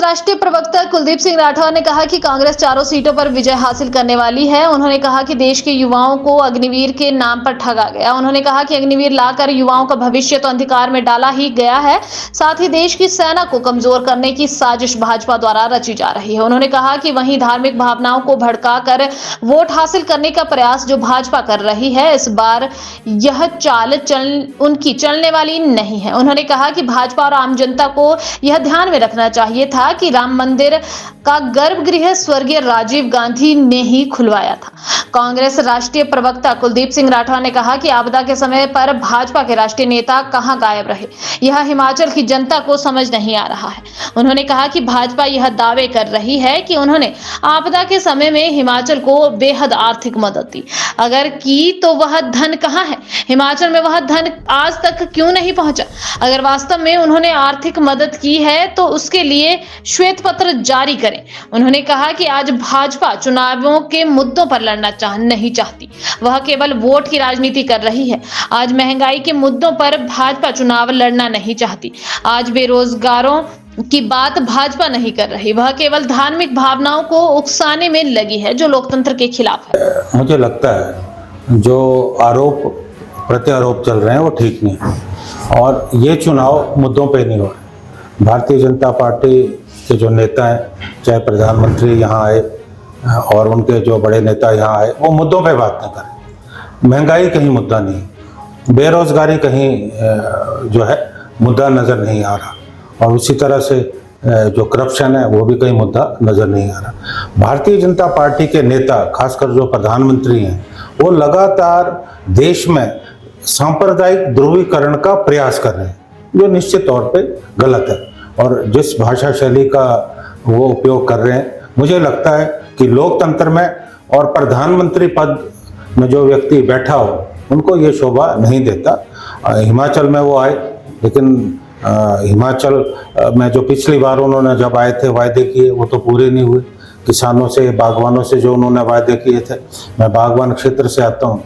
राष्ट्रीय प्रवक्ता कुलदीप सिंह राठौर ने कहा कि कांग्रेस चारों सीटों पर विजय हासिल करने वाली है। उन्होंने कहा कि देश के युवाओं को अग्निवीर के नाम पर ठगा गया। उन्होंने कहा कि अग्निवीर लाकर युवाओं का भविष्य तो अंधकार में डाला ही गया है, साथ ही देश की सेना को कमजोर करने की साजिश भाजपा द्वारा रची जा रही है। उन्होंने कहा कि वहीं धार्मिक भावनाओं को भड़काकर वोट हासिल करने का प्रयास जो भाजपा कर रही है, इस बार यह चाल उनकी चलने वाली नहीं है। उन्होंने कहा कि भाजपा और आम जनता को यह ध्यान में रखना चाहिए था कि राम मंदिर का गर्भगृह स्वर्गीय राजीव गांधी ने ही खुलवाया था। कांग्रेस राष्ट्रीय प्रवक्ता कुलदीप सिंह राठौर ने कहा कि आपदा के समय पर भाजपा के राष्ट्रीय नेता कहां गायब रहे, यह हिमाचल की जनता को समझ नहीं आ रहा है। उन्होंने कहा कि भाजपा यह दावे कर रही है कि उन्होंने आपदा के समय में हिमाचल को बेहद आर्थिक मदद दी, अगर की तो वह धन कहां है? हिमाचल में वह धन आज तक क्यों नहीं पहुंचा? अगर वास्तव में उन्होंने आर्थिक मदद की है तो उसके लिए श्वेत पत्र जारी करें। उन्होंने कहा कि आज भाजपा चुनावों के मुद्दों पर लड़ना नहीं चाहती, वह केवल वोट की राजनीति कर रही है। आज महंगाई के मुद्दों पर भाजपा चुनाव लड़ना नहीं चाहती। आज बेरोजगारों की बात भाजपा नहीं कर रही, वह केवल धार्मिक भावनाओं को उकसाने में लगी है जो लोकतंत्र के खिलाफ है। मुझे लगता है जो आरोप प्रत्यारोप चल रहे हैं वो ठीक नहीं है और ये चुनाव मुद्दों पे नहीं हो रहे। भारतीय जनता पार्टी के जो नेता हैं, चाहे प्रधानमंत्री यहाँ आए और उनके जो बड़े नेता यहाँ आए, वो मुद्दों पे बात नहीं करें। महंगाई कहीं मुद्दा नहीं, बेरोजगारी कहीं जो है मुद्दा नज़र नहीं आ रहा और उसी तरह से जो करप्शन है वो भी कहीं मुद्दा नज़र नहीं आ रहा। भारतीय जनता पार्टी के नेता, खासकर जो प्रधानमंत्री हैं, वो लगातार देश में सांप्रदायिक ध्रुवीकरण का प्रयास कर रहे हैं, जो निश्चित तौर पे गलत है। और जिस भाषा शैली का वो उपयोग कर रहे हैं, मुझे लगता है कि लोकतंत्र में और प्रधानमंत्री पद में जो व्यक्ति बैठा हो उनको ये शोभा नहीं देता। हिमाचल में वो आए, लेकिन हिमाचल में जो पिछली बार उन्होंने जब आए थे वायदे किए वो तो पूरे नहीं हुए। किसानों से, बागवानों से जो उन्होंने वायदे किए थे, मैं बागवान क्षेत्र से आता हूँ,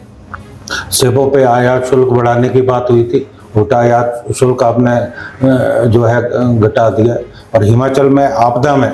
सेबों पे आयात शुल्क बढ़ाने की बात हुई थी, उल्टा आयात शुल्क आपने जो है घटा दिया। और हिमाचल में आपदा में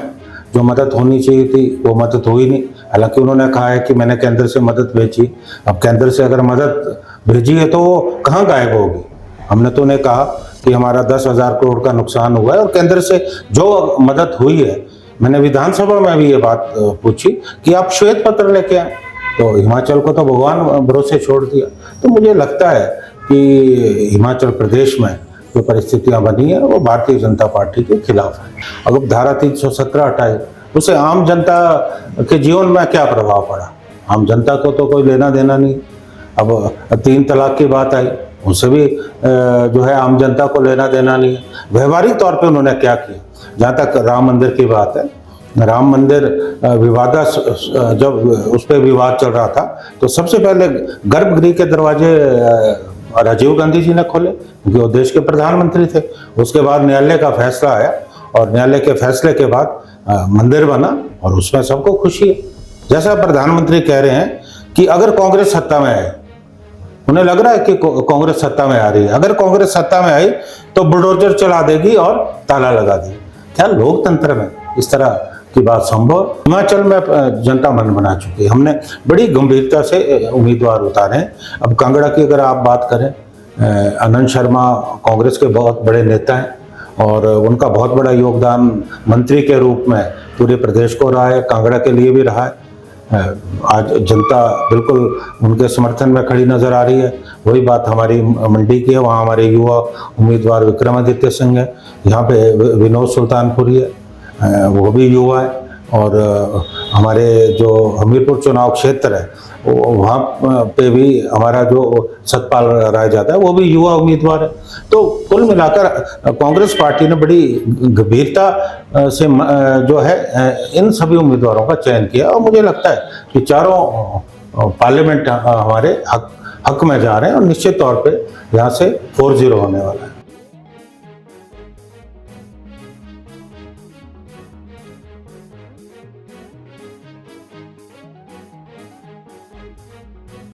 जो मदद होनी चाहिए थी वो मदद हुई नहीं। हालांकि उन्होंने कहा है कि मैंने केंद्र से मदद भेजी। अब केंद्र से अगर मदद भेजी है तो वो कहाँ गायब होगी? हमने तो उन्हें कहा कि हमारा 10,000 करोड़ का नुकसान हुआ है और केंद्र से जो मदद हुई है, मैंने विधानसभा में भी ये बात पूछी कि आप श्वेत पत्र लेके आए, तो हिमाचल को तो भगवान भरोसे छोड़ दिया। तो मुझे लगता है कि हिमाचल प्रदेश में जो परिस्थितियां बनी है वो भारतीय जनता पार्टी के खिलाफ है। अगर धारा 317 हटाई, उसे आम जनता के जीवन में क्या प्रभाव पड़ा? आम जनता को तो कोई लेना देना नहीं। अब 3 तलाक की बात आई, उससे भी जो है आम जनता को लेना देना नहीं है। व्यवहारिक तौर पे उन्होंने क्या किया? जहाँ तक राम मंदिर की बात है, राम मंदिर जब उस पर विवाद चल रहा था तो सबसे पहले गर्भगृह के दरवाजे राजीव गांधी जी ने खोले, क्योंकि वो देश के प्रधानमंत्री थे। उसके बाद न्यायालय का फैसला आया और न्यायालय के फैसले के बाद मंदिर बना और उसमें सबको खुशी है। जैसा प्रधानमंत्री कह रहे हैं कि अगर कांग्रेस सत्ता में आए, उन्हें लग रहा है कि कांग्रेस सत्ता में आ रही है, अगर कांग्रेस सत्ता में आई तो बुलडोजर चला देगी और ताला लगा देगी। क्या लोकतंत्र में इस तरह की बात संभव? हिमाचल में जनता मन बना चुकी है। हमने बड़ी गंभीरता से उम्मीदवार उतारे हैं। अब कांगड़ा की अगर आप बात करें, आनंद शर्मा कांग्रेस के बहुत बड़े नेता हैं और उनका बहुत बड़ा योगदान मंत्री के रूप में पूरे प्रदेश को रहा है, कांगड़ा के लिए भी रहा है। आज जनता बिल्कुल उनके समर्थन में खड़ी नजर आ रही है। वही बात हमारी मंडी की है, वहाँ हमारे युवा उम्मीदवार विक्रमादित्य सिंह है, यहाँ पे विनोद सुल्तानपुरी है, वो भी युवा है। और हमारे जो हमीरपुर चुनाव क्षेत्र है वहाँ पे भी हमारा जो सतपाल राय जाता है वो भी युवा उम्मीदवार है। तो कुल मिलाकर कांग्रेस पार्टी ने बड़ी गंभीरता से जो है इन सभी उम्मीदवारों का चयन किया और मुझे लगता है कि चारों पार्लियामेंट हमारे हक में जा रहे हैं और निश्चित तौर पे यहाँ से 4-0 होने वाला है।